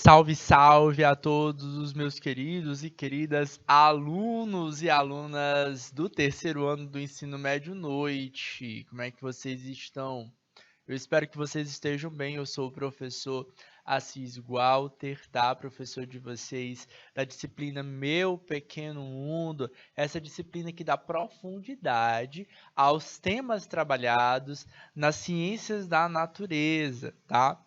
Salve, salve a todos os meus queridos e queridas alunos e alunas do terceiro ano do ensino médio noite. Como é que vocês estão? Eu espero que vocês estejam bem. Eu sou o professor Assis Walter, tá? Professor de vocês da disciplina Meu Pequeno Mundo, essa disciplina que dá profundidade aos temas trabalhados nas ciências da natureza, tá?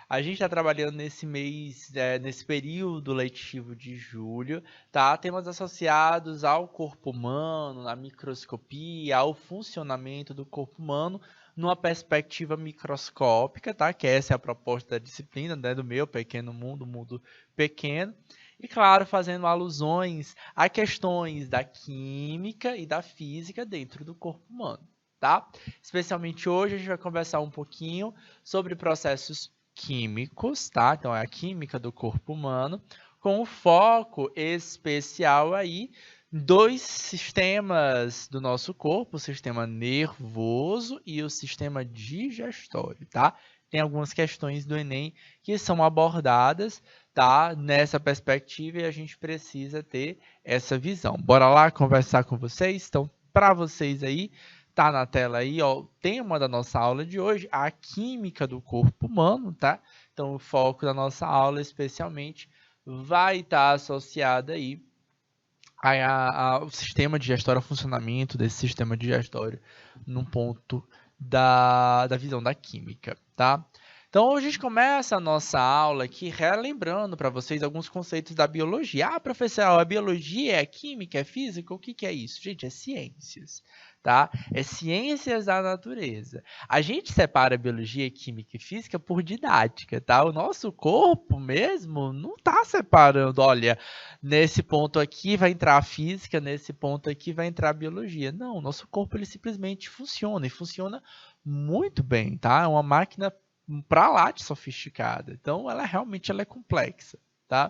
A gente está trabalhando nesse mês, nesse período letivo de julho, tá? Temas associados ao corpo humano, à microscopia, ao funcionamento do corpo humano, numa perspectiva microscópica, tá? Que essa é a proposta da disciplina, né? Do meu pequeno mundo, mundo pequeno. E, claro, fazendo alusões a questões da química e da física dentro do corpo humano, tá? Especialmente hoje a gente vai conversar um pouquinho sobre processos químicos, tá? Então é a química do corpo humano, com o foco especial aí dois sistemas do nosso corpo, o sistema nervoso e o sistema digestório, tá? Tem algumas questões do Enem que são abordadas, tá? Nessa perspectiva e a gente precisa ter essa visão. Bora lá conversar com vocês? Então, para vocês aí, tá na tela aí, ó, o tema da nossa aula de hoje, a química do corpo humano, tá? Então, o foco da nossa aula, especialmente, vai estar associado aí ao sistema digestório, ao funcionamento desse sistema digestório, num ponto da visão da química, tá? Então, hoje a gente começa a nossa aula aqui relembrando para vocês alguns conceitos da biologia. Ah, professor, a biologia é química, é física? O que é isso? Gente, é ciências, tá? É ciências da natureza. A gente separa biologia, química e física por didática, tá? O nosso corpo mesmo não está separando, olha, nesse ponto aqui vai entrar a física, nesse ponto aqui vai entrar a biologia. Não, o nosso corpo ele simplesmente funciona e funciona muito bem, tá? É uma máquina para lá de sofisticada. Então, ela é complexa, tá?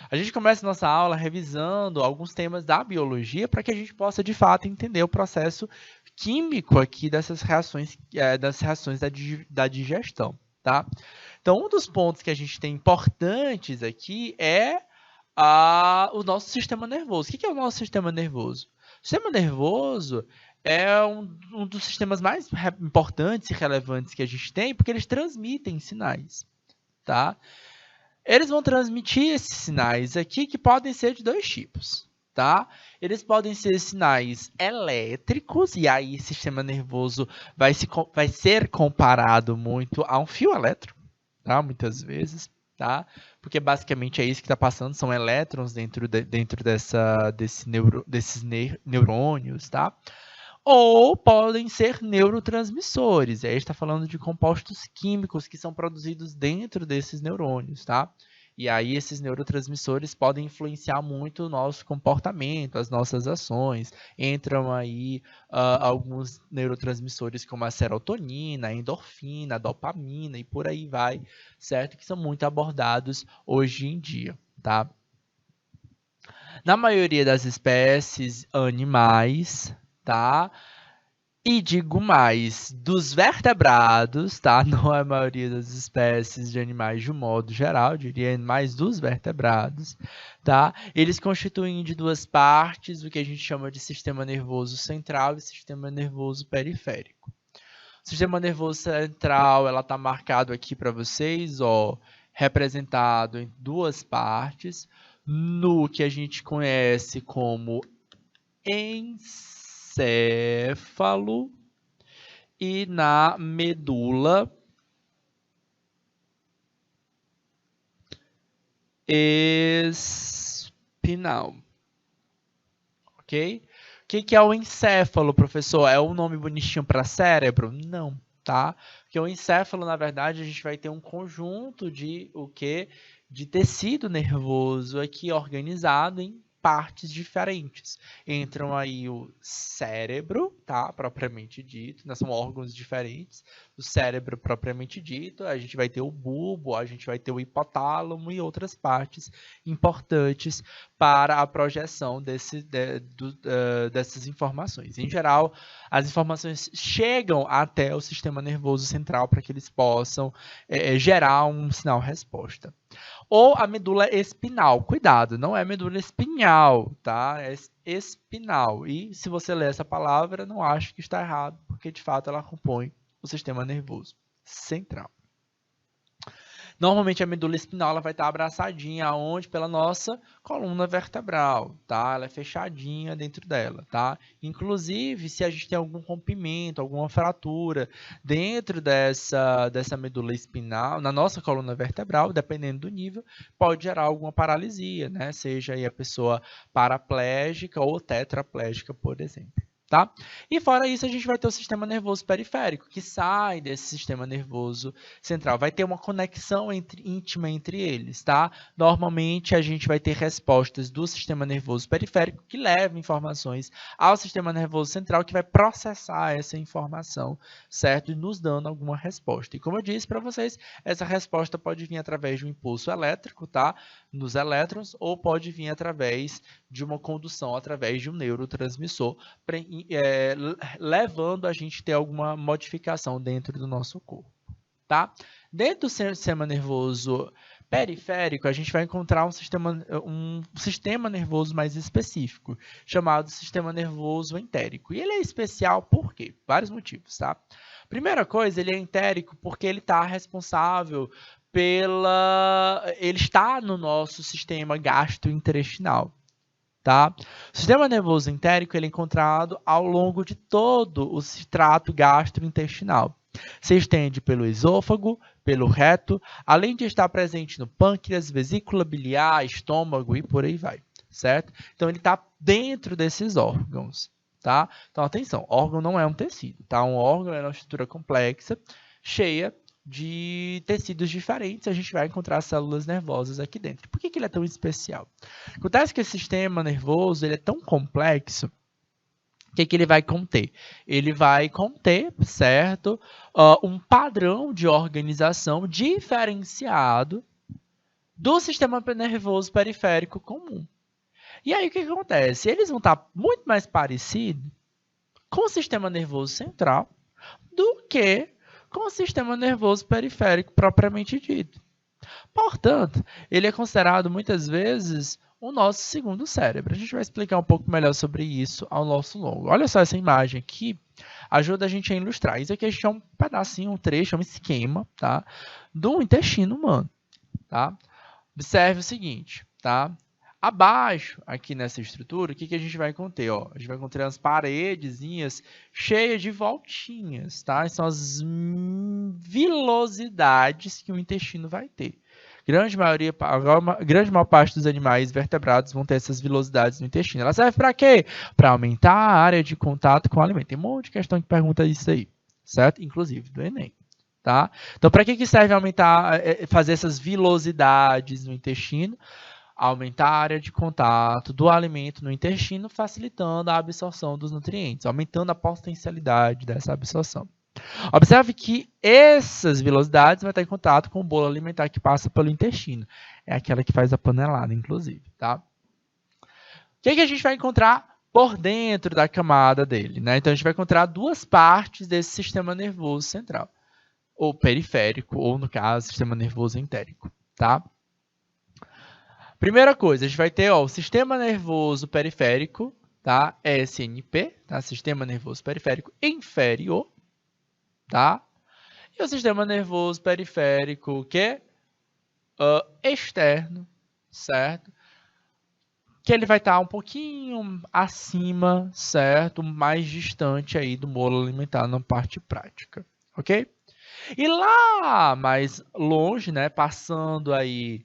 A gente começa a nossa aula revisando alguns temas da biologia para que a gente possa, de fato, entender o processo químico aqui dessas reações, das reações da digestão, tá? Então, um dos pontos que a gente tem importantes aqui é o nosso sistema nervoso. O que é o nosso sistema nervoso? O sistema nervoso é um dos sistemas mais importantes e relevantes que a gente tem, porque eles transmitem sinais, tá? Eles vão transmitir esses sinais aqui, que podem ser de dois tipos, tá? Eles podem ser sinais elétricos, e aí o sistema nervoso vai ser comparado muito a um fio elétrico, tá? Muitas vezes, tá? Porque basicamente é isso que está passando, são elétrons dentro desses neurônios, tá? Ou podem ser neurotransmissores. E aí a gente está falando de compostos químicos que são produzidos dentro desses neurônios, tá? E aí esses neurotransmissores podem influenciar muito o nosso comportamento, as nossas ações. Entram aí alguns neurotransmissores como a serotonina, a endorfina, a dopamina e por aí vai, certo? Que são muito abordados hoje em dia, tá? Na maioria das espécies animais, tá? E digo mais, dos vertebrados, tá? Não é a maioria das espécies de animais de um modo geral, diria mais dos vertebrados, tá? Eles constituem de duas partes o que a gente chama de sistema nervoso central e sistema nervoso periférico. O sistema nervoso central, ela tá marcado aqui para vocês, ó, representado em duas partes, no que a gente conhece como encéfalo e na medula espinal. Ok? O que é o encéfalo, professor? É um nome bonitinho para cérebro? Não, tá? Porque o encéfalo, na verdade, a gente vai ter um conjunto de o quê? De tecido nervoso aqui organizado em partes diferentes. Entram aí o cérebro, tá? Propriamente dito, né? São órgãos diferentes. O cérebro propriamente dito, a gente vai ter o bulbo, a gente vai ter o hipotálamo e outras partes importantes para a projeção dessas informações. Em geral, as informações chegam até o sistema nervoso central para que eles possam gerar um sinal-resposta. ou a medula espinal. Cuidado, não é medula espinhal, tá? É espinal. E se você ler essa palavra, não acho que está errado, porque de fato ela compõe o sistema nervoso central. Normalmente a medula espinal ela vai estar abraçadinha aonde? Pela nossa coluna vertebral, tá? Ela é fechadinha dentro dela, tá? Inclusive, se a gente tem algum rompimento, alguma fratura dentro dessa medula espinal, na nossa coluna vertebral, dependendo do nível, pode gerar alguma paralisia, né? Seja aí a pessoa paraplégica ou tetraplégica, por exemplo. Tá? E fora isso, a gente vai ter o sistema nervoso periférico, que sai desse sistema nervoso central. Vai ter uma conexão íntima entre eles, tá? Normalmente, a gente vai ter respostas do sistema nervoso periférico que levam informações ao sistema nervoso central, que vai processar essa informação, certo? E nos dando alguma resposta. E como eu disse para vocês, essa resposta pode vir através de um impulso elétrico, tá? Nos elétrons, ou pode vir através de uma condução, através de um neurotransmissor, levando a gente a ter alguma modificação dentro do nosso corpo, tá? Dentro do sistema nervoso periférico, a gente vai encontrar um sistema nervoso mais específico, chamado sistema nervoso entérico. E ele é especial por quê? Vários motivos, tá? Primeira coisa, ele é entérico porque ele está responsável ele está no nosso sistema gastrointestinal. Tá? O sistema nervoso entérico ele é encontrado ao longo de todo o trato gastrointestinal. Se estende pelo esôfago, pelo reto, além de estar presente no pâncreas, vesícula biliar, estômago e por aí vai, certo? Então, ele está dentro desses órgãos, tá? Então, atenção, órgão não é um tecido, tá? Um órgão é uma estrutura complexa, cheia de tecidos diferentes, a gente vai encontrar células nervosas aqui dentro. Por que ele é tão especial? Acontece que esse sistema nervoso ele é tão complexo, o que ele vai conter? Ele vai conter, certo, um padrão de organização diferenciado do sistema nervoso periférico comum. E aí o que acontece? Eles vão estar muito mais parecidos com o sistema nervoso central do que com o sistema nervoso periférico propriamente dito. Portanto, ele é considerado muitas vezes o nosso segundo cérebro. A gente vai explicar um pouco melhor sobre isso ao nosso longo. Olha só essa imagem aqui, ajuda a gente a ilustrar. Isso aqui a gente é um pedacinho, um trecho, um esquema, tá? Do intestino humano, tá? Observe o seguinte, tá? Abaixo, aqui nessa estrutura, o que a gente vai conter? Ó? A gente vai conter as paredezinhas cheias de voltinhas, tá? São as vilosidades que o intestino vai ter. A grande maior parte dos animais vertebrados vão ter essas vilosidades no intestino. Ela serve para quê? Para aumentar a área de contato com o alimento. Tem um monte de questão que pergunta isso aí, certo? Inclusive do Enem. Tá? Então, para que serve aumentar, fazer essas vilosidades no intestino? Aumentar a área de contato do alimento no intestino, facilitando a absorção dos nutrientes, aumentando a potencialidade dessa absorção. Observe que essas vilosidades vão estar em contato com o bolo alimentar que passa pelo intestino. É aquela que faz a panelada, inclusive. Tá? O que a gente vai encontrar por dentro da camada dele? Né? Então, a gente vai encontrar duas partes desse sistema nervoso central, ou periférico, ou no caso, sistema nervoso entérico. Tá? Primeira coisa, a gente vai ter o sistema nervoso periférico, tá? SNP, tá? Sistema nervoso periférico inferior, tá? E o sistema nervoso periférico que é externo, certo? Que ele vai estar um pouquinho acima, certo? Mais distante aí do bolo alimentar na parte prática, ok? E lá mais longe, né, passando aí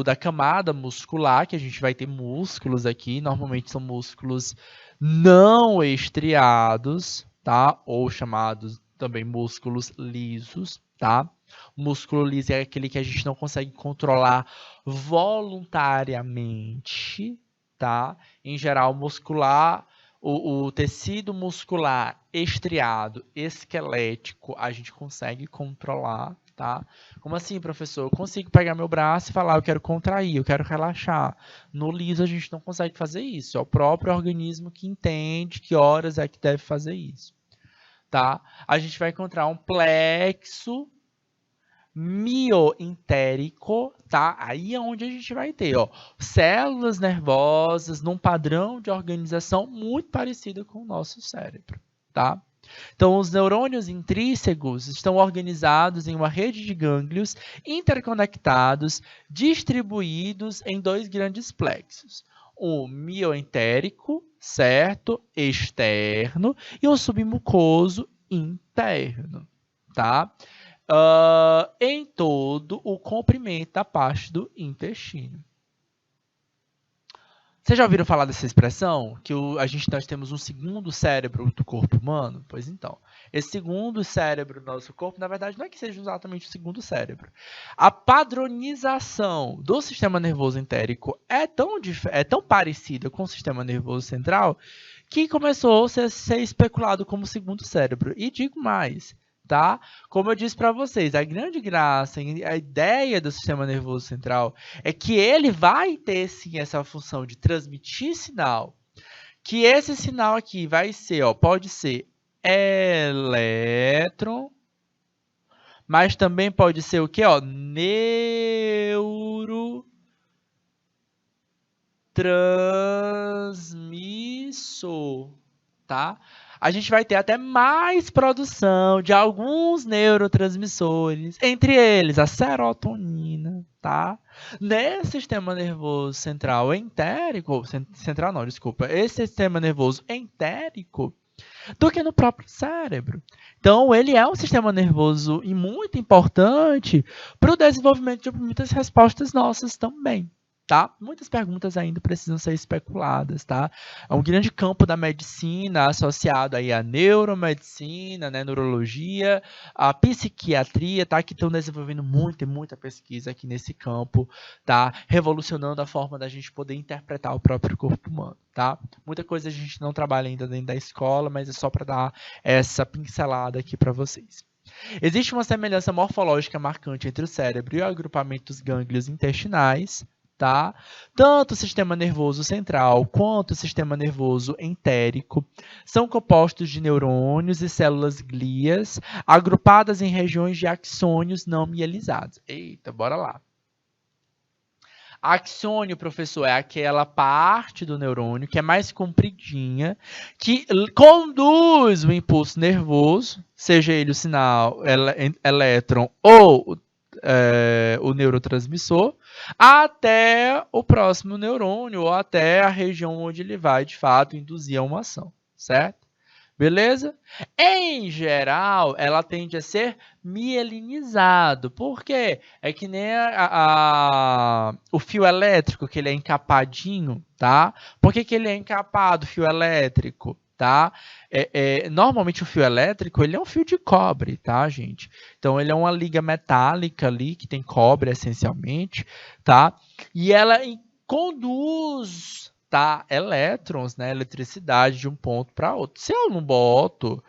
da camada muscular, que a gente vai ter músculos aqui, normalmente são músculos não estriados, tá? Ou chamados também músculos lisos, tá? O músculo liso é aquele que a gente não consegue controlar voluntariamente, tá? Em geral, muscular, o tecido muscular estriado, esquelético, a gente consegue controlar, tá? Como assim, professor? Eu consigo pegar meu braço e falar, eu quero contrair, eu quero relaxar. No liso, a gente não consegue fazer isso. É o próprio organismo que entende que horas é que deve fazer isso, tá? A gente vai encontrar um plexo mioentérico, tá? Aí é onde a gente vai ter, ó, células nervosas num padrão de organização muito parecido com o nosso cérebro, tá? Então, os neurônios intrínsecos estão organizados em uma rede de gânglios interconectados, distribuídos em dois grandes plexos. O mioentérico, certo? Externo, e o submucoso interno, tá? Em todo o comprimento da parte do intestino. Vocês já ouviram falar dessa expressão? Que nós temos um segundo cérebro do corpo humano? Pois então, esse segundo cérebro do nosso corpo, na verdade, não é que seja exatamente o segundo cérebro. A padronização do sistema nervoso entérico é tão parecida com o sistema nervoso central que começou a ser especulado como segundo cérebro. E digo mais, tá? Como eu disse para vocês, a grande graça, a ideia do sistema nervoso central é que ele vai ter sim essa função de transmitir sinal, que esse sinal aqui vai ser, ó, pode ser elétron, mas também pode ser o que, ó, neurotransmissor, tá? A gente vai ter até mais produção de alguns neurotransmissores, entre eles a serotonina, tá? Nesse sistema nervoso central entérico, central não, desculpa, esse sistema nervoso entérico, do que no próprio cérebro. Então, ele é um sistema nervoso e muito importante para o desenvolvimento de muitas respostas nossas também. Tá? Muitas perguntas ainda precisam ser especuladas, tá? É um grande campo da medicina associado aí à neuromedicina, né, neurologia, à psiquiatria, tá? Que estão desenvolvendo muita pesquisa aqui nesse campo, tá? Revolucionando a forma da gente poder interpretar o próprio corpo humano, tá? Muita coisa a gente não trabalha ainda dentro da escola, mas é só para dar essa pincelada aqui para vocês. Existe uma semelhança morfológica marcante entre o cérebro e o agrupamento dos gânglios intestinais, tá? Tanto o sistema nervoso central quanto o sistema nervoso entérico são compostos de neurônios e células glias agrupadas em regiões de axônios não mielizados. Eita, bora lá. Axônio, professor, é aquela parte do neurônio que é mais compridinha, que conduz o impulso nervoso, seja ele o sinal elétron ou o neurotransmissor, até o próximo neurônio ou até a região onde ele vai, de fato, induzir a uma ação, certo? Beleza? Em geral, ela tende a ser mielinizado. Por quê? É que nem o fio elétrico, que ele é encapadinho, tá? Por que ele é encapado, o fio elétrico? Tá? Normalmente o fio elétrico ele é um fio de cobre, tá, gente? Então ele é uma liga metálica ali que tem cobre essencialmente, tá? E ela conduz, tá, elétrons, né, eletricidade de um ponto para outro. Se eu não boto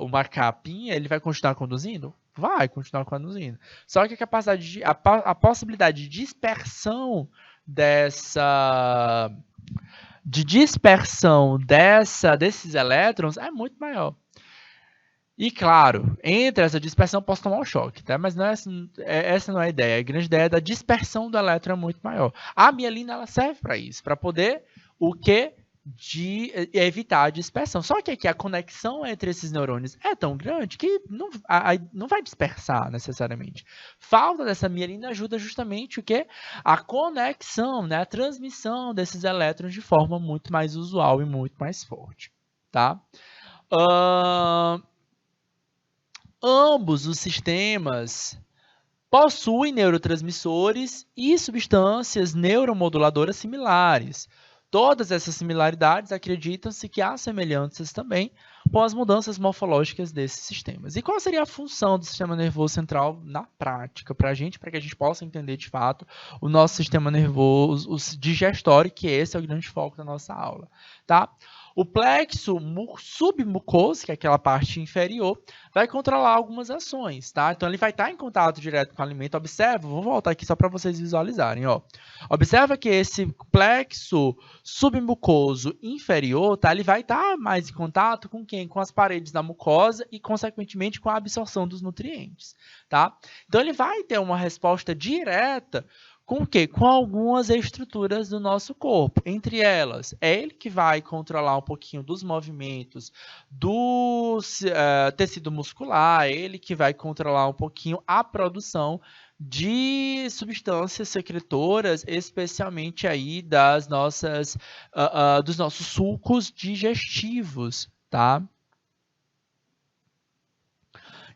uma capinha, ele vai continuar conduzindo? Vai continuar conduzindo. Só que a capacidade a possibilidade de dispersão desses elétrons é muito maior. E claro, entre essa dispersão eu posso tomar um choque, tá? Mas não essa não é a ideia. A grande ideia é da dispersão do elétron é muito maior. A mielina ela serve para isso, para poder o quê? De evitar a dispersão. Só que aqui a conexão entre esses neurônios é tão grande que não vai dispersar necessariamente. Falta dessa mielina ajuda justamente o quê? A conexão, né? A transmissão desses elétrons de forma muito mais usual e muito mais forte, tá? Ambos os sistemas possuem neurotransmissores e substâncias neuromoduladoras similares. Todas essas similaridades acreditam-se que há semelhanças também com as mudanças morfológicas desses sistemas. E qual seria a função do sistema nervoso central na prática para que a gente possa entender de fato o nosso sistema nervoso digestório, que esse é o grande foco da nossa aula, tá? O plexo submucoso, que é aquela parte inferior, vai controlar algumas ações, tá? Então, ele vai estar em contato direto com o alimento. Observa, vou voltar aqui só para vocês visualizarem, ó. Observa que esse plexo submucoso inferior, tá? Ele vai estar mais em contato com quem? Com as paredes da mucosa e, consequentemente, com a absorção dos nutrientes, tá? Então, ele vai ter uma resposta direta com o quê? Com algumas estruturas do nosso corpo. Entre elas, é ele que vai controlar um pouquinho dos movimentos do tecido muscular, é ele que vai controlar um pouquinho a produção de substâncias secretoras, especialmente aí das nossas, dos nossos sucos digestivos, tá?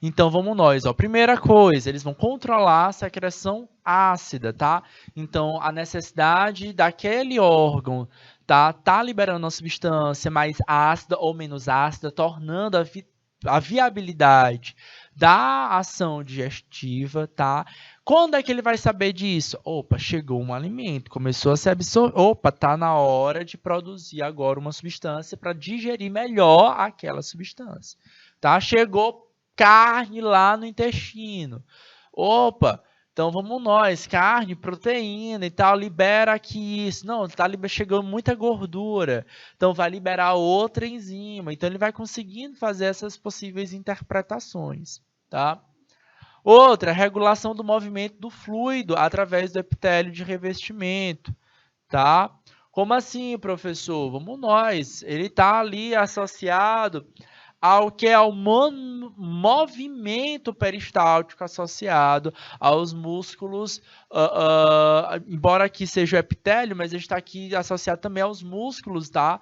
Então, vamos nós, ó. Primeira coisa, eles vão controlar a secreção ácida, tá? Então, a necessidade daquele órgão, tá liberando uma substância mais ácida ou menos ácida, tornando a viabilidade da ação digestiva, tá? Quando é que ele vai saber disso? Opa, chegou um alimento, começou a se absorver. Opa, tá na hora de produzir agora uma substância para digerir melhor aquela substância, tá? Chegou carne lá no intestino. Opa, então vamos nós, carne, proteína e tal, libera aqui isso. Não, está chegando muita gordura, então vai liberar outra enzima. Então ele vai conseguindo fazer essas possíveis interpretações, tá? Outra, regulação do movimento do fluido através do epitélio de revestimento, tá? Como assim, professor? Vamos nós, ele está ali associado ao que é o movimento peristáltico associado aos músculos, embora aqui seja o epitélio, mas ele está aqui associado também aos músculos, tá?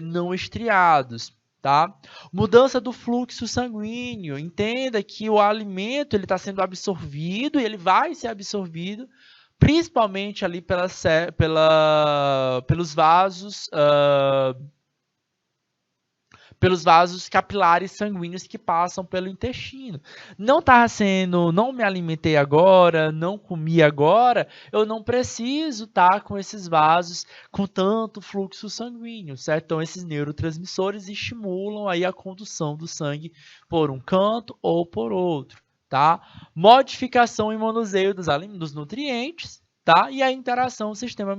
Não estriados, tá? Mudança do fluxo sanguíneo. Entenda que o alimento ele está sendo absorvido e ele vai ser absorvido principalmente ali pelos vasos capilares sanguíneos que passam pelo intestino. Não me alimentei agora, não comi agora, eu não preciso estar com esses vasos com tanto fluxo sanguíneo, certo? Então, esses neurotransmissores estimulam aí a condução do sangue por um canto ou por outro, tá? Modificação e manuseio dos nutrientes, tá? E a interação do sistema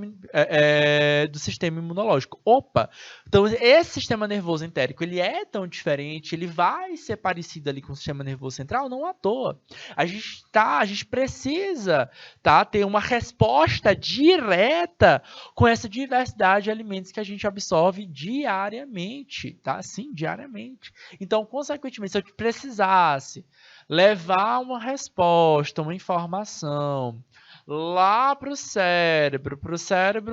imunológico. Opa! Então, esse sistema nervoso entérico, ele é tão diferente, ele vai ser parecido ali com o sistema nervoso central, não à toa. A gente precisa, tá, ter uma resposta direta com essa diversidade de alimentos que a gente absorve diariamente, tá? Sim, diariamente. Então, consequentemente, se eu precisasse levar uma resposta, uma informação lá para o cérebro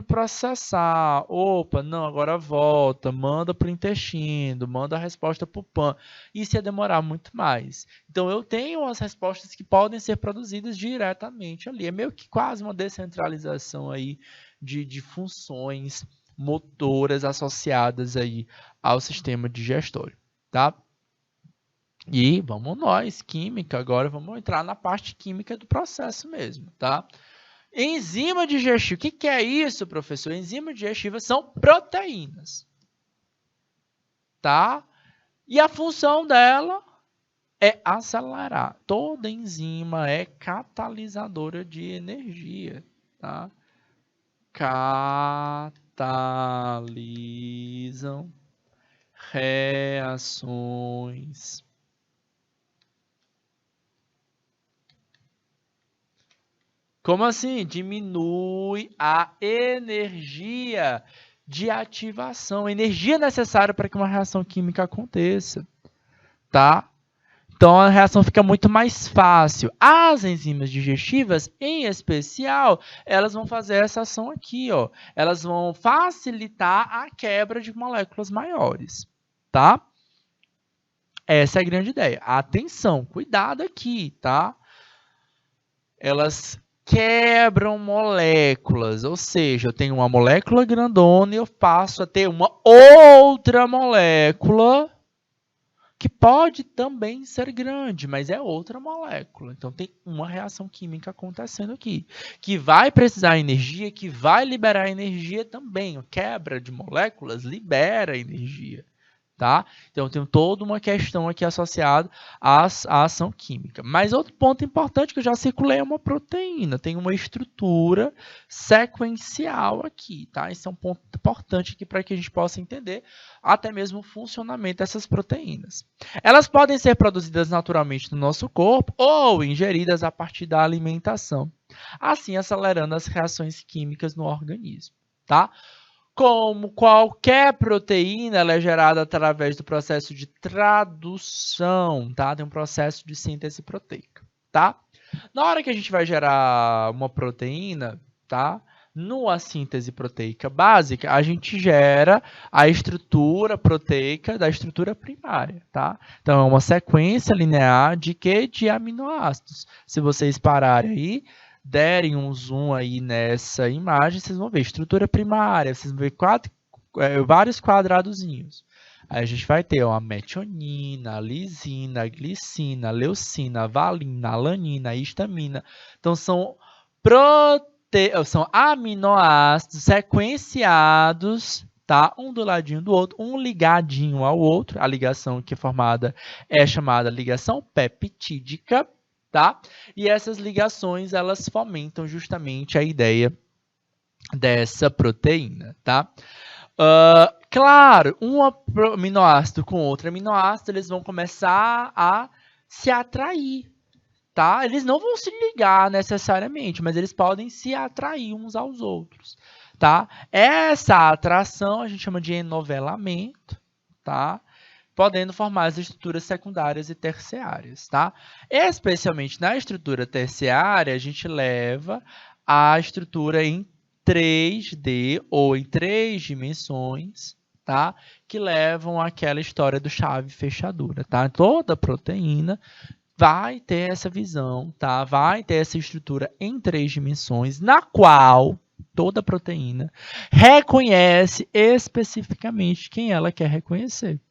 processar. Opa, não, agora volta, manda para o intestino, manda a resposta para o PAN. Isso ia demorar muito mais. Então, eu tenho as respostas que podem ser produzidas diretamente ali. É meio que quase uma descentralização aí de funções motoras associadas aí ao sistema digestório, tá? E vamos nós, química, agora vamos entrar na parte química do processo mesmo, tá? Enzima digestiva, o que é isso, professor? Enzima digestiva são proteínas, tá? E a função dela é acelerar. Toda enzima é catalisadora de energia, tá? Catalisam reações Como assim? Diminui a energia de ativação, a energia necessária para que uma reação química aconteça, tá? Então, a reação fica muito mais fácil. As enzimas digestivas, em especial, elas vão fazer essa ação aqui, ó. Elas vão facilitar a quebra de moléculas maiores, tá? Essa é a grande ideia. Atenção, cuidado aqui, tá? Elas quebram moléculas, ou seja, eu tenho uma molécula grandona e eu passo a ter uma outra molécula que pode também ser grande, mas é outra molécula. Então, tem uma reação química acontecendo aqui, que vai precisar de energia, que vai liberar energia também. A quebra de moléculas libera energia. Tá? Então, tem toda uma questão aqui associada à ação química. Mas outro ponto importante que eu já circulei é uma proteína. Tem uma estrutura sequencial aqui. Tá? Esse é um ponto importante aqui para que a gente possa entender até mesmo o funcionamento dessas proteínas. Elas podem ser produzidas naturalmente no nosso corpo ou ingeridas a partir da alimentação, assim acelerando as reações químicas no organismo. Tá? Como qualquer proteína, ela é gerada através do processo de tradução, tá? Tem um processo de síntese proteica, tá? Na hora que a gente vai gerar uma proteína, tá? Numa síntese proteica básica, a gente gera a estrutura proteica da estrutura primária, tá? Então, é uma sequência linear de quê? De aminoácidos. Se vocês pararem aí, derem um zoom aí nessa imagem, vocês vão ver estrutura primária, vocês vão ver vários quadradozinhos. Aí a gente vai ter a metionina, a lisina, a glicina, a leucina, a valina, a alanina, a histamina. Então, são aminoácidos sequenciados, tá? Um do ladinho do outro, um ligadinho ao outro. A ligação que é formada é chamada ligação peptídica. Tá? E essas ligações, elas fomentam justamente a ideia dessa proteína, tá? Claro, um aminoácido com outro aminoácido, eles vão começar a se atrair, tá? Eles não vão se ligar necessariamente, mas eles podem se atrair uns aos outros, tá? Essa atração a gente chama de enovelamento, tá? Podendo formar as estruturas secundárias e terciárias, tá? Especialmente na estrutura terciária, a gente leva a estrutura em 3D ou em 3 dimensões, tá? Que levam àquela história do chave-fechadura, tá? Toda proteína vai ter essa visão, tá? Vai ter essa estrutura em 3 dimensões, na qual toda proteína reconhece especificamente quem ela quer reconhecer.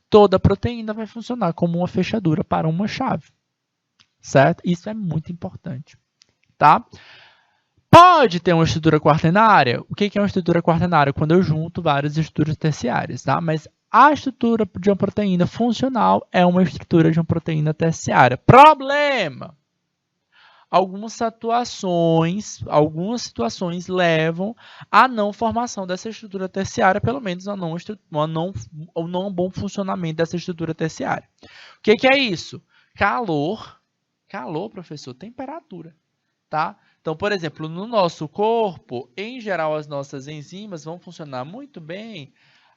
Toda proteína vai funcionar como uma fechadura para uma chave, certo? Isso é muito importante, tá? Pode ter uma estrutura quaternária. O que é uma estrutura quaternária? Quando eu junto várias estruturas terciárias, tá? Mas a estrutura de uma proteína funcional é uma estrutura de uma proteína terciária. Problema! Algumas situações levam à não formação dessa estrutura terciária, pelo menos a não bom funcionamento dessa estrutura terciária. O que é isso? Calor, professor, temperatura, tá? Então, por exemplo, no nosso corpo, em geral, as nossas enzimas vão funcionar muito bem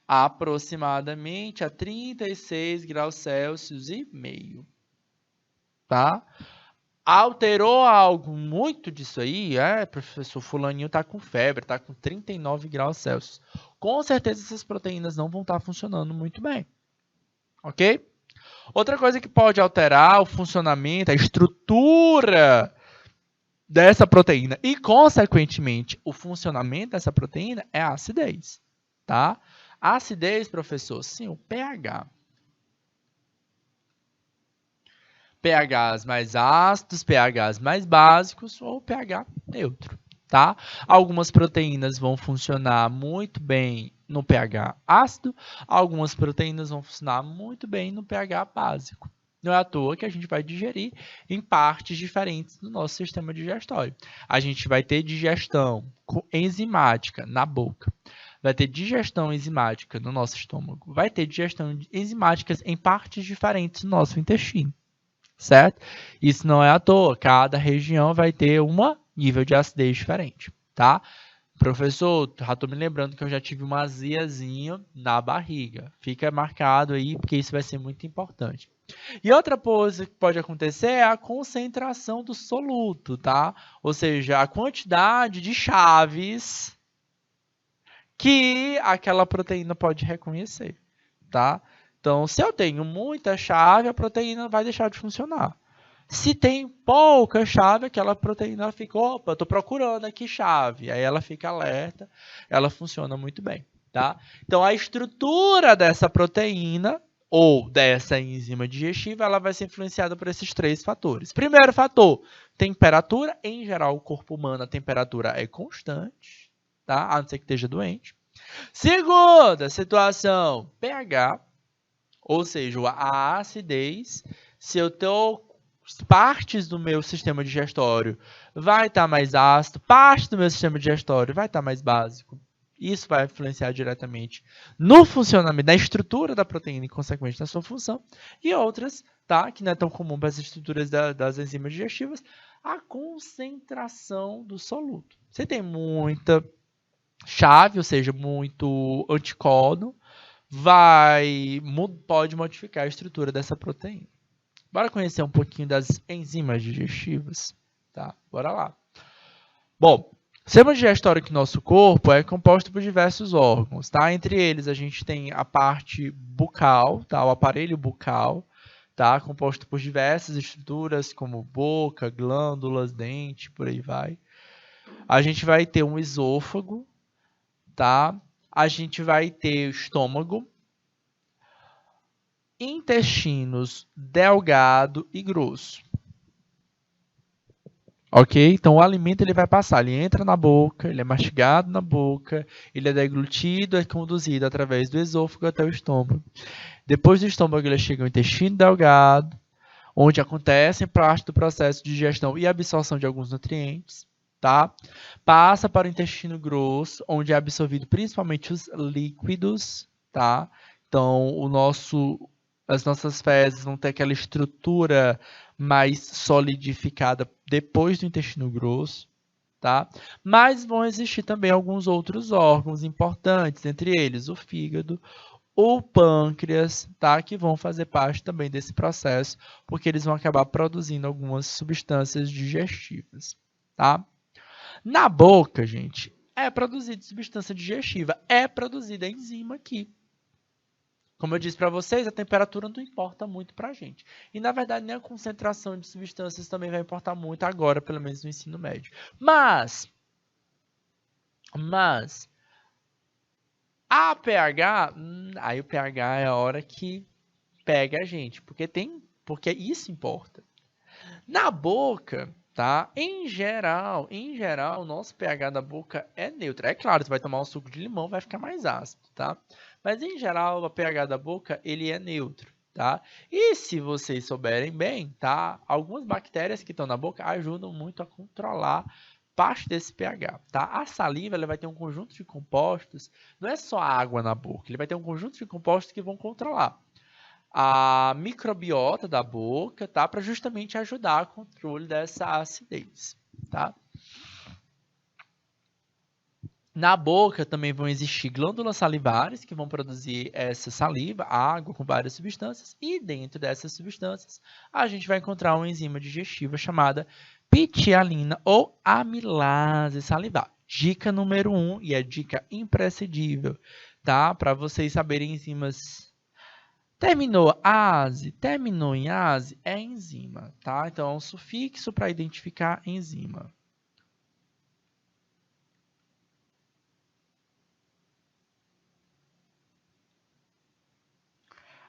aproximadamente a 36 graus Celsius e meio, tá? Alterou algo muito disso aí, professor fulaninho está com febre, está com 39 graus Celsius. Com certeza essas proteínas não vão estar funcionando muito bem, ok? Outra coisa que pode alterar o funcionamento, a estrutura dessa proteína e, consequentemente, o funcionamento dessa proteína é a acidez, tá? A acidez, professor, sim, o pH. pHs mais ácidos, pHs mais básicos ou pH neutro, tá? Algumas proteínas vão funcionar muito bem no pH ácido, algumas proteínas vão funcionar muito bem no pH básico. Não é à toa que a gente vai digerir em partes diferentes do nosso sistema digestório. A gente vai ter digestão enzimática na boca, vai ter digestão enzimática no nosso estômago, vai ter digestão enzimáticas em partes diferentes do nosso intestino. Certo? Isso não é à toa, cada região vai ter um nível de acidez diferente, tá? Professor, já estou me lembrando que eu já tive uma aziazinha na barriga. Fica marcado aí, porque isso vai ser muito importante. E outra coisa que pode acontecer é a concentração do soluto, tá? Ou seja, a quantidade de chaves que aquela proteína pode reconhecer, tá? Então, se eu tenho muita chave, a proteína vai deixar de funcionar. Se tem pouca chave, aquela proteína fica, opa, estou procurando aqui chave. Aí ela fica alerta, ela funciona muito bem, tá? Então, a estrutura dessa proteína ou dessa enzima digestiva, ela vai ser influenciada por esses 3 fatores. Primeiro fator, temperatura. Em geral, o corpo humano, a temperatura é constante, tá? A não ser que esteja doente. Segunda situação, pH, ou seja, a acidez. Se eu tenho partes do meu sistema digestório vai estar mais ácido, parte do meu sistema digestório vai estar mais básico. Isso vai influenciar diretamente no funcionamento, na estrutura da proteína e, consequentemente, na sua função. E outras, tá, que não é tão comum para as estruturas das enzimas digestivas, a concentração do soluto. Você tem muita chave, ou seja, muito anticórnio, pode modificar a estrutura dessa proteína. Bora conhecer um pouquinho das enzimas digestivas, tá? Bora lá. Bom, o sistema digestório aqui no nosso corpo é composto por diversos órgãos, tá? Entre eles a gente tem a parte bucal, tá? O aparelho bucal, tá? Composto por diversas estruturas como boca, glândulas, dente, por aí vai. A gente vai ter um esôfago, tá? A gente vai ter o estômago, intestinos delgado e grosso. Ok? Então o alimento ele vai passar, ele entra na boca, ele é mastigado na boca, ele é deglutido, é conduzido através do esôfago até o estômago. Depois do estômago ele chega ao intestino delgado, onde acontecem parte do processo de digestão e absorção de alguns nutrientes, tá? Passa para o intestino grosso, onde é absorvido principalmente os líquidos, tá? Então as nossas fezes vão ter aquela estrutura mais solidificada depois do intestino grosso, tá? Mas vão existir também alguns outros órgãos importantes, entre eles o fígado, o pâncreas, tá? Que vão fazer parte também desse processo, porque eles vão acabar produzindo algumas substâncias digestivas, tá? Na boca, gente, é produzida substância digestiva, é produzida enzima aqui. Como eu disse para vocês, a temperatura não importa muito para a gente. E, na verdade, nem a concentração de substâncias também vai importar muito agora, pelo menos no ensino médio. Mas a pH, aí o pH é a hora que pega a gente, porque isso importa. Na boca, tá? Em geral, o nosso pH da boca é neutro. É claro, você vai tomar um suco de limão, vai ficar mais ácido, tá? Mas em geral, o pH da boca, ele é neutro, tá? E se vocês souberem bem, tá? Algumas bactérias que estão na boca ajudam muito a controlar parte desse pH, tá? A saliva, ela vai ter um conjunto de compostos, não é só água na boca, ele vai ter um conjunto de compostos que vão controlar a microbiota da boca, tá? Para justamente ajudar o controle dessa acidez, tá? Na boca também vão existir glândulas salivares que vão produzir essa saliva, água com várias substâncias, e dentro dessas substâncias a gente vai encontrar uma enzima digestiva chamada pitialina ou amilase salivar. Dica número 1, e é dica imprescindível, tá? Para vocês saberem enzimas. Terminou em ase, é enzima, tá? Então é um sufixo para identificar enzima.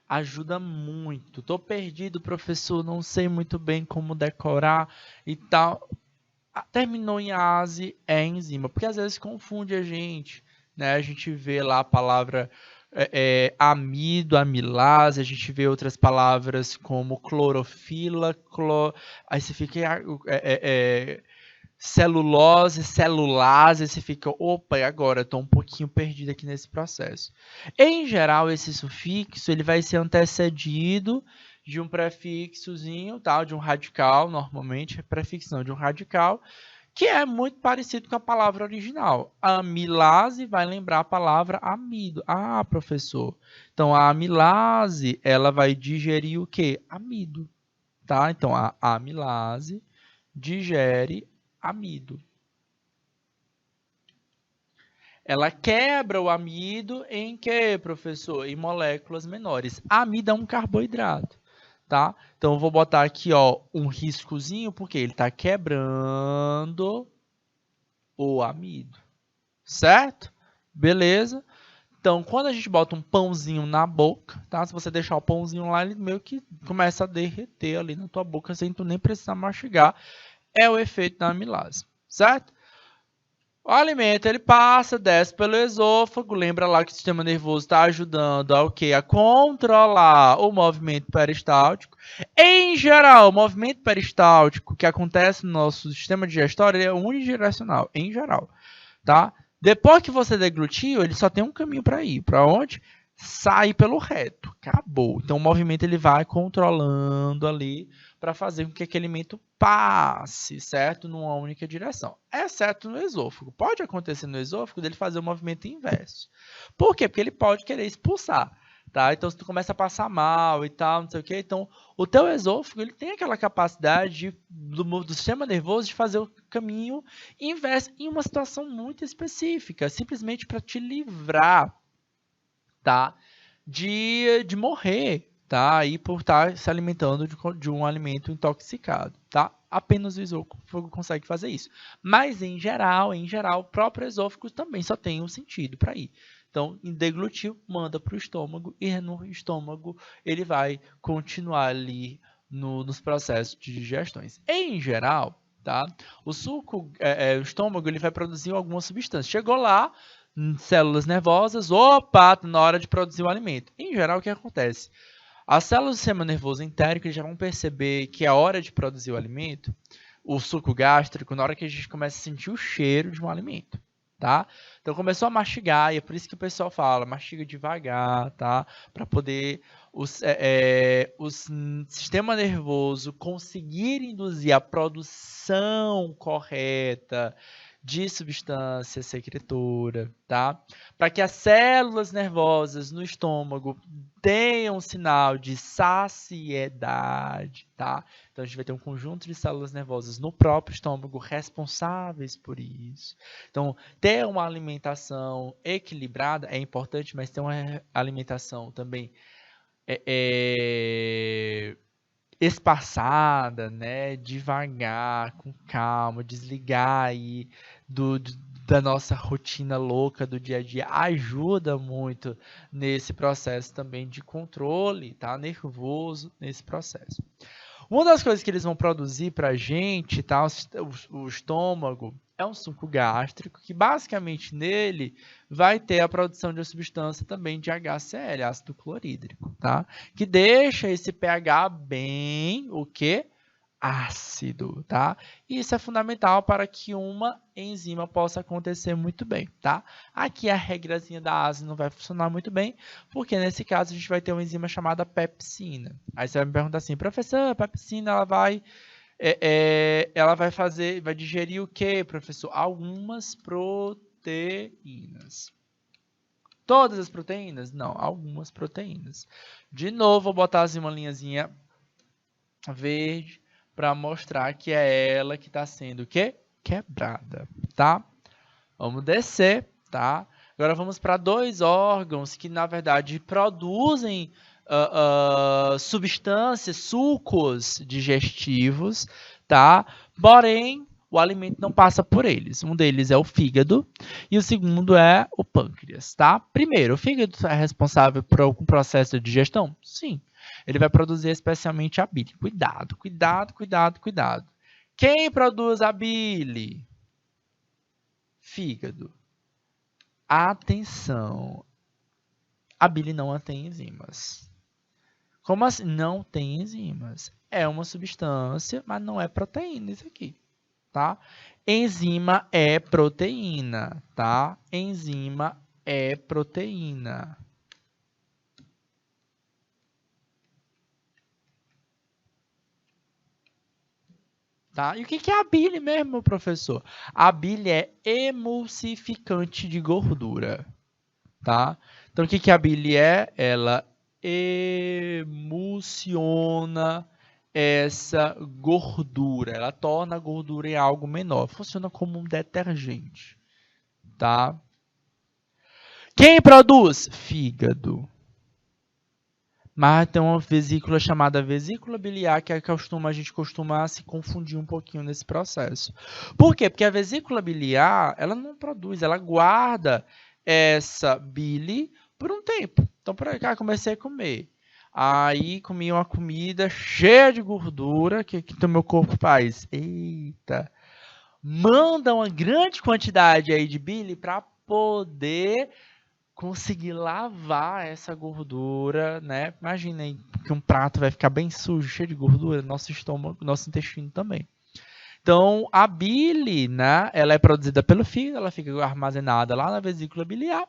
Ajuda muito. Tô perdido, professor, não sei muito bem como decorar e tal. Terminou em ase, é enzima, porque às vezes confunde a gente, né? A gente vê lá a palavra amido, amilase, a gente vê outras palavras como clorofila, aí você fica celulose, celulase, você fica, opa, e agora? Estou um pouquinho perdido aqui nesse processo. Em geral, esse sufixo ele vai ser antecedido de um prefixozinho, tá? De um radical, normalmente, prefixo não, de um radical, que é muito parecido com a palavra original. A amilase vai lembrar a palavra amido. Ah, professor. Então, a amilase, ela vai digerir o quê? Amido, tá? Então, a amilase digere amido. Ela quebra o amido em que, professor? Em moléculas menores. Amido é um carboidrato, tá? Então, eu vou botar aqui, ó, um riscozinho, porque ele está quebrando o amido, certo? Beleza? Então, quando a gente bota um pãozinho na boca, tá? Se você deixar o pãozinho lá, ele meio que começa a derreter ali na tua boca sem tu nem precisar mastigar. É o efeito da amilase, certo? O alimento, ele passa, desce pelo esôfago, lembra lá que o sistema nervoso está ajudando a controlar o movimento peristáltico. Em geral, o movimento peristáltico que acontece no nosso sistema digestório é unidirecional, em geral, tá? Depois que você deglutiu, ele só tem um caminho para ir. Para onde? Sair pelo reto. Acabou. Então, o movimento ele vai controlando ali para fazer com que aquele alimento passe, certo? Numa única direção. Exceto no esôfago. Pode acontecer no esôfago dele fazer o movimento inverso. Por quê? Porque ele pode querer expulsar. Tá? Então, se tu começa a passar mal e tal, não sei o quê, então o teu esôfago ele tem aquela capacidade do sistema nervoso de fazer o caminho inverso em uma situação muito específica, simplesmente para te livrar, tá? de morrer, tá? E por estar se alimentando de um alimento intoxicado, tá? Apenas o esôfago consegue fazer isso. Mas, em geral, o próprio esôfago também só tem um sentido para ir. Então, deglutiu, manda para o estômago e no estômago ele vai continuar ali nos processos de digestões. Em geral, tá? O estômago ele vai produzir alguma substância. Chegou lá, células nervosas, opa, tá na hora de produzir o alimento. Em geral, o que acontece? As células do sistema nervoso entérico já vão perceber que é hora de produzir o alimento, o suco gástrico, na hora que a gente começa a sentir o cheiro de um alimento, tá? Então começou a mastigar, e é por isso que o pessoal fala, mastiga devagar, tá? Para poder o sistema nervoso conseguir induzir a produção correta de substância secretora, tá? Para que as células nervosas no estômago tenham um sinal de saciedade, tá? Então a gente vai ter um conjunto de células nervosas no próprio estômago responsáveis por isso. Então, ter uma alimentação equilibrada é importante, mas ter uma alimentação também espaçada, né, devagar, com calma, desligar aí da nossa rotina louca do dia a dia, ajuda muito nesse processo também de controle, tá? Nervoso nesse processo. Uma das coisas que eles vão produzir para a gente, tá? O estômago, é um suco gástrico, que basicamente nele vai ter a produção de uma substância também de HCl, ácido clorídrico, tá? Que deixa esse pH bem, o quê? Ácido, tá? E isso é fundamental para que uma enzima possa acontecer muito bem, tá? Aqui a regrazinha da ASE não vai funcionar muito bem, porque nesse caso a gente vai ter uma enzima chamada pepsina. Aí você vai me perguntar assim, professor, a pepsina ela vai digerir o quê, professor? Algumas proteínas. Todas as proteínas? Não, algumas proteínas. De novo, vou botar assim uma linhazinha verde para mostrar que é ela que está sendo o quê? Quebrada, tá? Vamos descer, tá? Agora vamos para dois órgãos que, na verdade, produzem substâncias, sucos digestivos, tá? Porém, o alimento não passa por eles. Um deles é o fígado e o segundo é o pâncreas, tá? Primeiro, o fígado é responsável por algum processo de digestão? Sim. Ele vai produzir especialmente a bile. Cuidado, cuidado, cuidado, cuidado. Quem produz a bile? Fígado. Atenção. A bile não tem enzimas. Como assim? Não tem enzimas. É uma substância, mas não é proteína isso aqui, tá? Enzima é proteína, tá? Enzima é proteína. Tá? E o que é a bile mesmo, professor? A bile é emulsificante de gordura, tá? Então, o que a bile é? Ela emulsiona essa gordura, ela torna a gordura em algo menor, funciona como um detergente, tá? Quem produz? Fígado. Mas tem uma vesícula chamada vesícula biliar que a gente costuma se confundir um pouquinho nesse processo. Por quê? Porque a vesícula biliar, ela não produz, ela guarda essa bile por um tempo. Então, por cá, comecei a comer. Aí, comi uma comida cheia de gordura. O que o meu corpo faz? Eita! Manda uma grande quantidade aí de bile para poder conseguir lavar essa gordura, né? Imagina aí que um prato vai ficar bem sujo, cheio de gordura, nosso estômago, nosso intestino também. Então, a bile, né, ela é produzida pelo fígado, ela fica armazenada lá na vesícula biliar.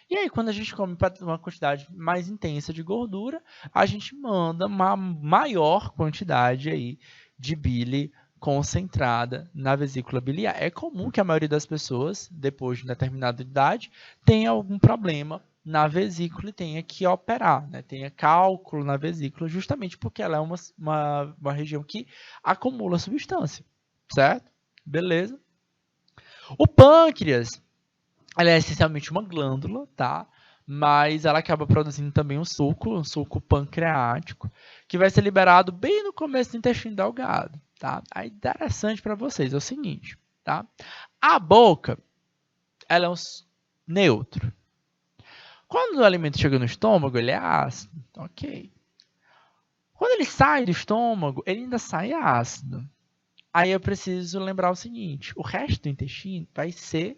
E aí, quando a gente come uma quantidade mais intensa de gordura, a gente manda uma maior quantidade aí de bile concentrada na vesícula biliar. É comum que a maioria das pessoas, depois de determinada idade, tenha algum problema na vesícula e tenha que operar, né? Tenha cálculo na vesícula, justamente porque ela é uma região que acumula substância, certo? Beleza? O pâncreas, ela é essencialmente uma glândula, tá? Mas ela acaba produzindo também um suco pancreático, que vai ser liberado bem no começo do intestino delgado, tá? Aí, interessante para vocês é o seguinte, tá? A boca, ela é um neutro. Quando o alimento chega no estômago, ele é ácido, ok. Quando ele sai do estômago, ele ainda sai ácido. Aí eu preciso lembrar o seguinte, o resto do intestino vai ser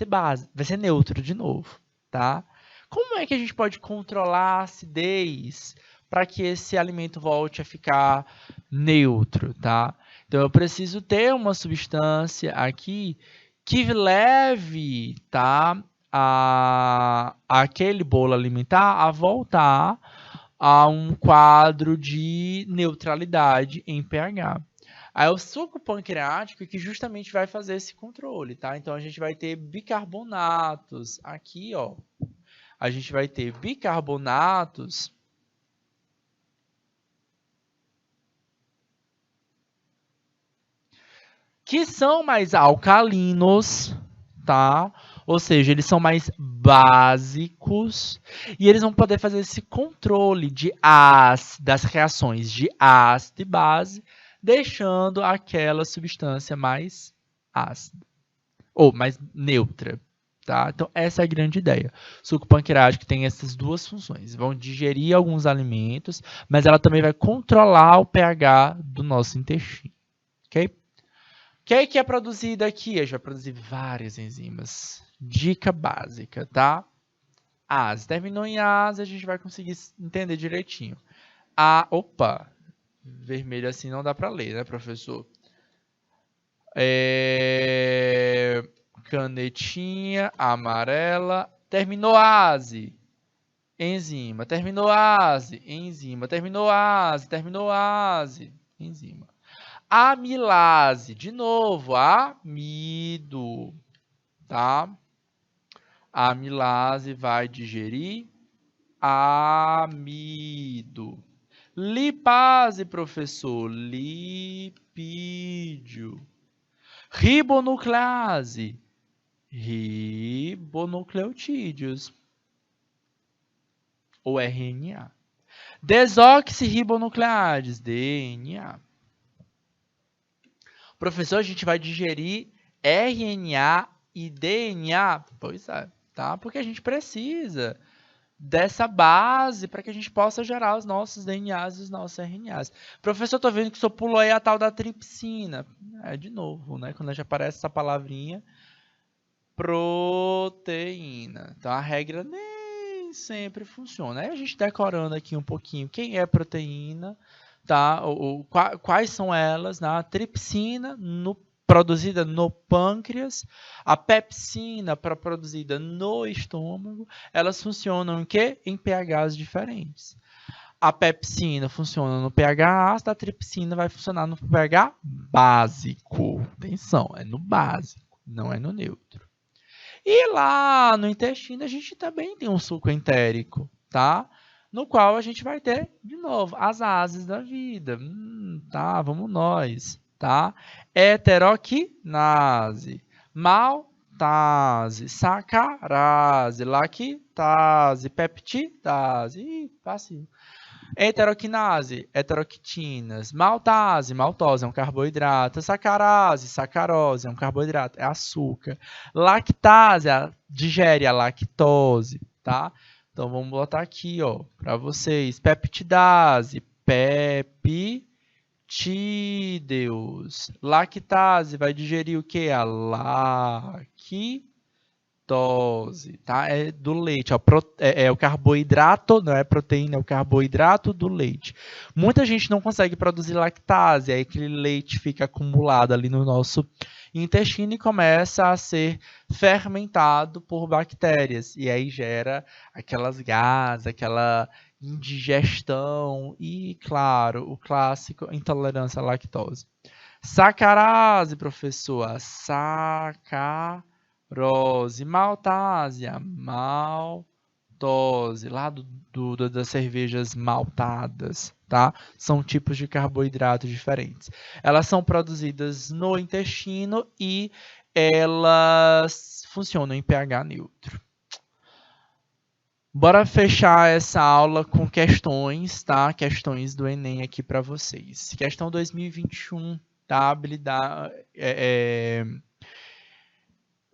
base, vai ser neutro de novo, tá? Como é que a gente pode controlar a acidez para que esse alimento volte a ficar neutro, tá? Então eu preciso ter uma substância aqui que leve, tá, aquele bolo alimentar a voltar a um quadro de neutralidade em pH. Aí o suco pancreático que justamente vai fazer esse controle, tá? Então a gente vai ter bicarbonatos aqui, ó. A gente vai ter bicarbonatos que são mais alcalinos, tá? Ou seja, eles são mais básicos e eles vão poder fazer esse controle das reações de ácido e base, deixando aquela substância mais ácida ou mais neutra, tá? Então essa é a grande ideia. O suco pancreático tem essas duas funções. Vão digerir alguns alimentos, mas ela também vai controlar o pH do nosso intestino, ok? O que é produzido aqui? A gente vai produzir várias enzimas. Dica básica, tá? Ase. Terminou em ase, a gente vai conseguir entender direitinho. Opa! Vermelho assim não dá para ler, né, professor? Canetinha amarela. Terminou ase. Enzima. Terminou ase. Enzima. Terminou ase. Terminou ase. Enzima. Amilase, de novo, amido, tá? A amilase vai digerir amido. Lipase, professor, lipídio. Ribonuclease, ribonucleotídeos, ou RNA. Desoxirribonucleases, DNA. Professor, a gente vai digerir RNA e DNA? Pois é, tá? Porque a gente precisa dessa base para que a gente possa gerar os nossos DNAs e os nossos RNAs. Professor, tô vendo que o senhor pulou aí a tal da tripsina. De novo, né? Quando já aparece essa palavrinha, proteína. Então, a regra nem sempre funciona. Aí a gente decorando aqui um pouquinho quem é proteína, tá? Quais são elas, né? A tripsina produzida no pâncreas, a pepsina produzida no estômago, elas funcionam em quê? Em pHs diferentes. A pepsina funciona no pH ácido, a tripsina vai funcionar no pH básico. Atenção, é no básico, não é no neutro. E lá no intestino a gente também tem um suco entérico, tá? No qual a gente vai ter, de novo, as ases da vida. Tá, vamos nós, tá? Heteroquinase, maltase, sacarase, lactase, peptidase. Fácil. Heteroquinase, heteroquitinas. Maltase, maltose é um carboidrato. Sacarase, sacarose é um carboidrato, é açúcar. Lactase, digere a lactose, tá? Então vamos botar aqui, ó, para vocês. Peptidase, peptídeos. Lactase vai digerir o que? A lactose. Tá? É do leite, ó, é o carboidrato, não é proteína, é o carboidrato do leite. Muita gente não consegue produzir lactase, aí aquele leite fica acumulado ali no nosso intestino e começa a ser fermentado por bactérias, e aí gera aquelas gases, aquela indigestão e, claro, o clássico, intolerância à lactose. Sacarase, professor, sacarase. Rose, maltásia, maltose, lá das cervejas maltadas, tá? São tipos de carboidratos diferentes. Elas são produzidas no intestino e elas funcionam em pH neutro. Bora fechar essa aula com questões, tá? Questões do Enem aqui para vocês. Questão 2021, tá? Habilidade...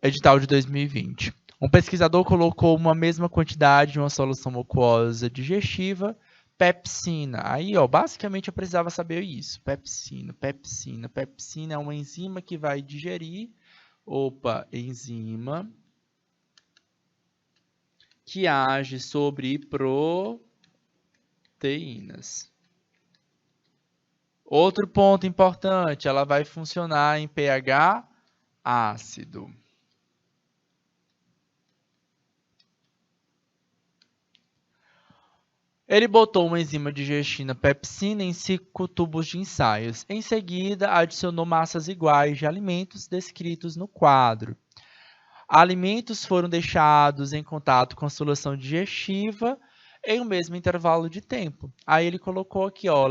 Edital de 2020. Um pesquisador colocou uma mesma quantidade de uma solução aquosa digestiva, pepsina. Aí, ó, basicamente eu precisava saber isso. Pepsina. Pepsina é uma enzima que vai digerir. Enzima que age sobre proteínas. Outro ponto importante, ela vai funcionar em pH ácido. Ele botou uma enzima digestina pepsina em 5 tubos de ensaios. Em seguida, adicionou massas iguais de alimentos descritos no quadro. Alimentos foram deixados em contato com a solução digestiva em um mesmo intervalo de tempo. Aí ele colocou aqui, ó,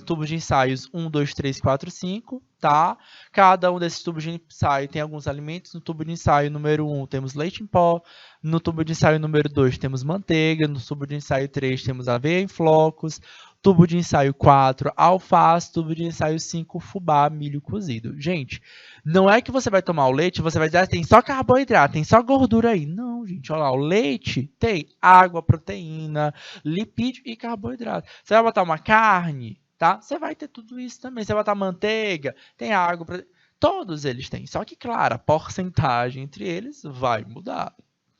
tubos de ensaios 1, 2, 3, 4, 5, tá? Cada um desses tubos de ensaio tem alguns alimentos. No tubo de ensaio número 1 temos leite em pó, no tubo de ensaio número 2 temos manteiga, no tubo de ensaio 3 temos aveia em flocos, tubo de ensaio 4, alface, tubo de ensaio 5, fubá, milho cozido. Gente, não é que você vai tomar o leite, você vai dizer, tem só carboidrato, tem só gordura aí. Não, gente, olha lá, o leite tem água, proteína, lipídio e carboidrato. Você vai botar uma carne, tá? Você vai ter tudo isso também. Você vai botar manteiga, tem água, todos eles têm. Só que, claro, a porcentagem entre eles vai mudar,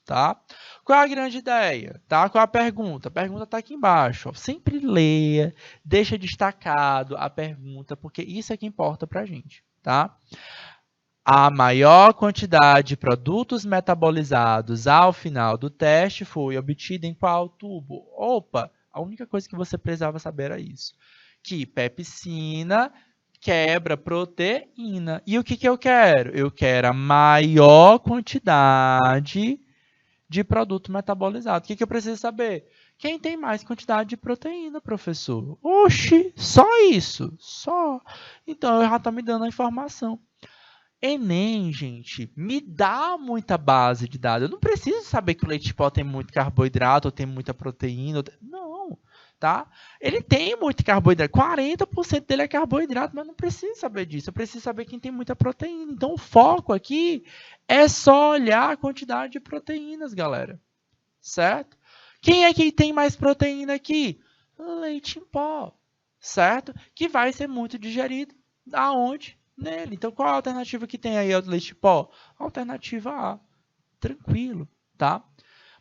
tá? Qual é a grande ideia? Tá? Qual é a pergunta? A pergunta está aqui embaixo. Ó. Sempre leia, deixa destacado a pergunta, porque isso é que importa para a gente, tá? A maior quantidade de produtos metabolizados ao final do teste foi obtida em qual tubo? Opa, a única coisa que você precisava saber era isso. Que pepsina quebra proteína. E o que eu quero? Eu quero a maior quantidade de produto metabolizado. O que eu preciso saber? Quem tem mais quantidade de proteína, professor? Oxi, só isso? Só. Então, eu já estou me dando a informação. Enem, gente, me dá muita base de dados. Eu não preciso saber que o leite de pó tem muito carboidrato, ou tem muita proteína. Não, tá? Ele tem muito carboidrato. 40% dele é carboidrato, mas não preciso saber disso. Eu preciso saber quem tem muita proteína. Então, o foco aqui é só olhar a quantidade de proteínas, galera. Certo? Quem é que tem mais proteína aqui? Leite em pó. Certo? Que vai ser muito digerido. Aonde? Nele. Então, qual a alternativa que tem aí ao leite em pó? Alternativa A. Tranquilo, tá?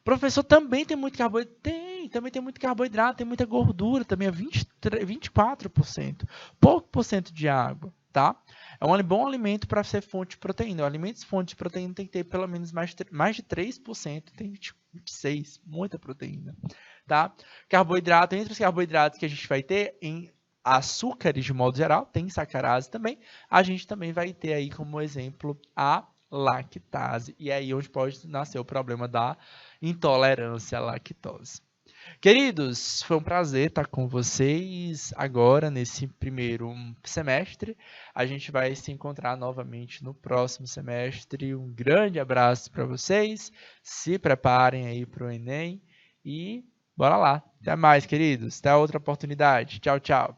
Professor, também tem muito carboidrato? Tem, também tem muito carboidrato, tem muita gordura, também é 24%. Pouco por cento de água, tá? É um bom alimento para ser fonte de proteína. Alimentos fonte de proteína tem que ter pelo menos mais de 3%, tem 26%, muita proteína, tá? Carboidrato, entre os carboidratos que a gente vai ter em açúcares de modo geral, tem sacarase também, a gente também vai ter aí como exemplo a lactase. E é aí onde pode nascer o problema da intolerância à lactose. Queridos, foi um prazer estar com vocês agora nesse primeiro semestre. A gente vai se encontrar novamente no próximo semestre. Um grande abraço para vocês. Se preparem aí para o Enem e Bora lá. Até mais, queridos. Até outra oportunidade. Tchau, tchau.